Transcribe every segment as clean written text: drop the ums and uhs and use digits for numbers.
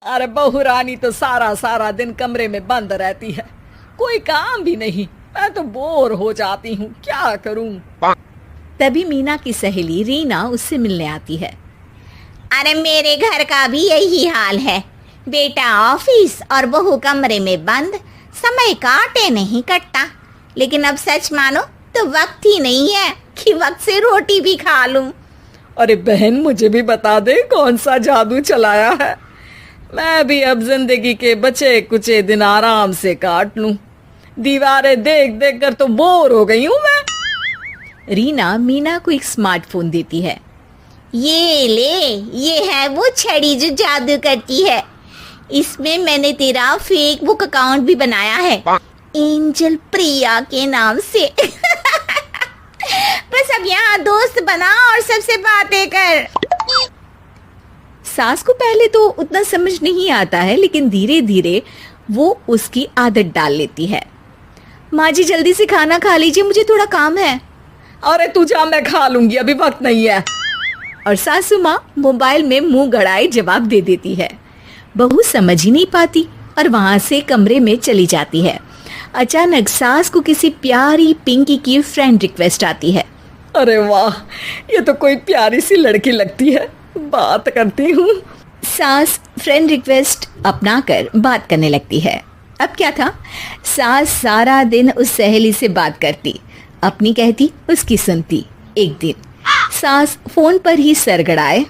अरे बहू रानी तो सारा सारा दिन कमरे में बंद रहती है, कोई काम भी नहीं। मैं तो बोर हो जाती हूँ, क्या करूँ। तभी मीना की सहेली रीना उससे मिलने आती है। अरे मेरे घर का भी यही हाल है, बेटा ऑफिस और बहू कमरे में बंद, समय काटे नहीं कटता। लेकिन अब सच मानो तो वक्त ही नहीं है कि वक्त से रोटी भी खा लूं। अरे बहन, मुझे भी बता दे कौन सा जादू चलाया है, मैं भी अब जिंदगी के बचे कुचे दिन आराम से काट लूं। दीवारें देख देख कर तो बोर हो गई हूं मैं। रीना मीना को एक स्मार्टफोन देती है। ये ले, ये है वो छड़ी जो जादू करती है। इसमें मैंने तेरा फेसबुक अकाउंट भी बनाया है, एंजल प्रिया के नाम से। बस अब यहाँ दोस्त बना और सबसे बातें कर। सास को पहले तो उतना समझ नहीं आता है, लेकिन धीरे धीरे वो उसकी आदत डाल लेती है। माँ जी जल्दी से खाना खा लीजिए, मुझे थोड़ा काम है। अरे तू जा, मैं खा लूंगी, अभी वक्त नहीं है। और सासू माँ मोबाइल में मुंह गड़ाए जवाब दे देती है। बहू समझ ही नहीं पाती और वहां से कमरे में चली जाती है। अचानक सास को किसी प्यारी पिंकी की फ्रेंड रिक्वेस्ट आती है। अरे वाह, ये तो कोई प्यारी सी लड़की लगती है, बात करती हूँ। सास फ्रेंड रिक्वेस्ट अपनाकर बात करने लगती है। अब क्या था, सास सारा दिन उस सहेली से बात करती, अपनी कहती, उसकी सुनती। एक दिन सास फोन पर ही सरगड़ाए,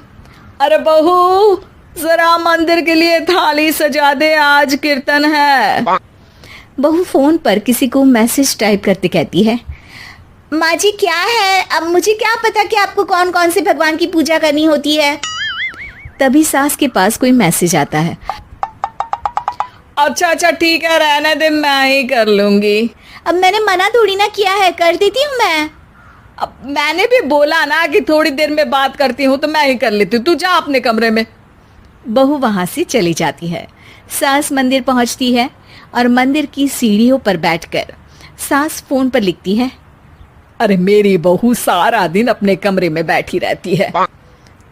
अरे बहू जरा मंदिर के लिए थाली सजा दे, आज कीर्तन है। बहू फोन पर किसी को मैसेज टाइप करते कहती है, माँ जी क्या है, अब मुझे क्या पता कि आपको कौन कौन से भगवान की पूजा करनी होती है। तभी सास के पास कोई मैसेज आता है। अच्छा अच्छा ठीक है, रहने दे, मैं ही कर लूंगी। अब मैंने मना थोड़ी ना किया है, कर देती हूँ मैं। अब मैंने भी बोला ना कि थोड़ी देर में बात करती हूँ, तो मैं ही कर लेती हूँ, तू जा अपने कमरे में। बहू वहां से चली जाती है। सास मंदिर पहुंचती है और मंदिर की सीढ़ियों पर बैठकर सास फोन पर लिखती है, अरे मेरी बहू सारा दिन अपने कमरे में बैठी रहती है।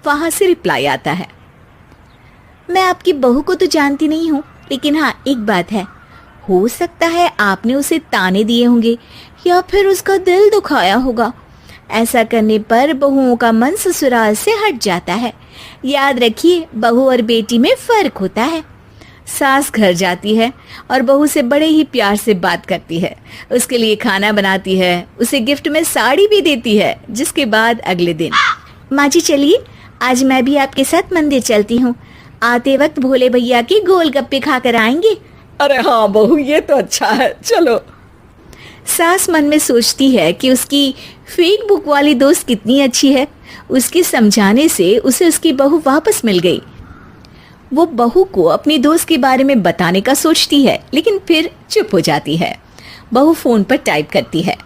वहां से रिप्लाई आता है, मैं आपकी बहू को तो जानती नहीं हूँ, लेकिन हाँ एक बात है, हो सकता है आपने उसे ताने दिए होंगे या फिर उसका दिल दुखाया होगा। ऐसा करने पर बहुओं का मन ससुराल से हट जाता है। याद रखिए, बहू और बेटी में फर्क होता है। सास घर जाती है और बहू से बड़े ही प्यार से बात करती है, उसके लिए खाना बनाती है, उसे गिफ्ट में साड़ी भी देती है। जिसके बाद अगले दिन, माँ जी चलिए, आज मैं भी आपके साथ मंदिर चलती हूँ, आते वक्त भोले भैया के गोलगप्पे खाकर आएंगे। अरे हाँ बहू, ये तो अच्छा है, चलो। सास मन में सोचती है कि उसकी फेक बुक वाली दोस्त कितनी अच्छी है। उसके समझाने से उसे उसकी बहू वापस मिल गई। वो बहू को अपनी दोस्त के बारे में बताने का सोचती है, लेकिन फिर चुप हो जाती है। बहू फोन पर टाइप करती है,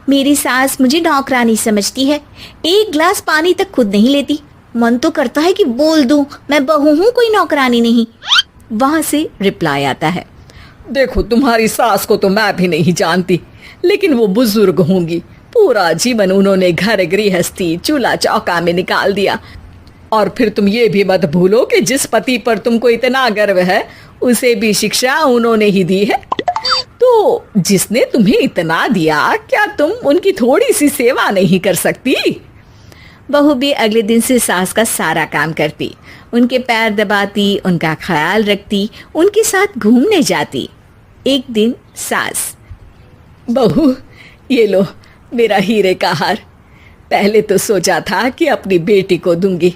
मेरी सास मुझे नौकरानी समझती है, एक गिलास पानी तक खुद नहीं लेती। मन तो करता है कि बोल दूं, मैं बहू हूँ, कोई नौकरानी नहीं। वहां से रिप्लाई आता है, देखो तुम्हारी सास को तो मैं भी नहीं जानती, लेकिन वो बुजुर्ग होंगी, पूरा जीवन उन्होंने घर गृहस्थी चूल्हा चौका में निकाल दिया। और फिर तुम ये भी मत भूलो कि जिस पति पर तुमको इतना गर्व है, उसे भी शिक्षा उन्होंने ही दी है। तो जिसने तुम्हें इतना दिया, क्या तुम उनकी थोड़ी सी सेवा नहीं कर सकती? बहू भी अगले दिन से सास का सारा काम करती, उनके पैर दबाती, उनका ख्याल रखती, उनके साथ घूमने जाती। एक दिन सास, बहू ये लो मेरा हीरे का हार, पहले तो सोचा था कि अपनी बेटी को दूंगी,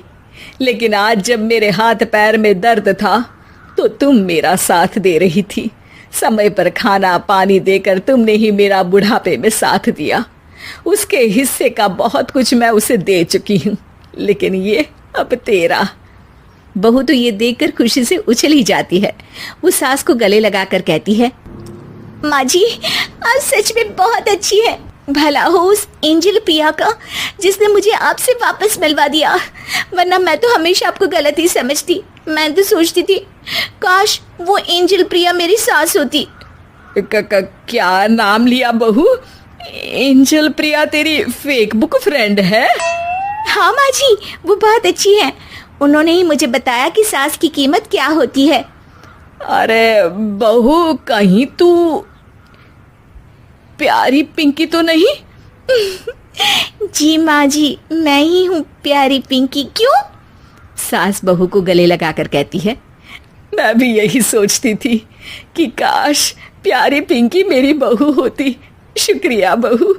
लेकिन आज जब मेरे हाथ पैर में दर्द था तो तुम मेरा साथ दे रही थी। समय पर खाना पानी देकर तुमने ही मेरा बुढ़ापे में साथ दिया। उसके हिस्से का बहुत कुछ मैं उसे दे चुकी हूँ, लेकिन ये अब तेरा। बहू तो ये देखकर खुशी से उछल ही जाती है। वो सास को गले लगाकर कहती है, माँ जी आप सच में बहुत अच्छी है, भला हो उस एंजल प्रिया का जिसने मुझे आपसे वापस मिलवा दिया, वरना मैं तो हमेशा आपको गलत ही समझती। मैं तो सोचती थी काश वो एंजल प्रिया मेरी सास होती। क्या नाम लिया बहू? एंजल प्रिया तेरी फेसबुक फ्रेंड है? हाँ माँ जी, वो बहुत अच्छी है। उन्होंने ही मुझे बताया कि सास की कीमत क्या होती है। अरे बहू, कहीं तू प्यारी पिंकी तो नहीं? जी माँ जी, मैं ही हूँ प्यारी पिंकी। क्यों? सास बहू को गले लगाकर कहती है। मैं भी यही सोचती थी कि काश प्यारी पिंकी मेरी बहू होती। शुक्रिया बहू।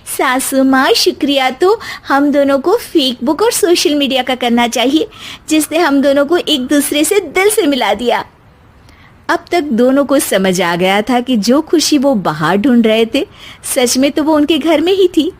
सासू माँ, शुक्रिया तो हम दोनों को फेसबुक और सोशल मीडिया का करना चाहिए, जिसने हम दोनों को एक दूसरे से दिल से मिला दिया। अब तक दोनों को समझ आ गया था कि जो खुशी वो बाहर ढूंढ रहे थे, सच में तो वो उनके घर में ही थी।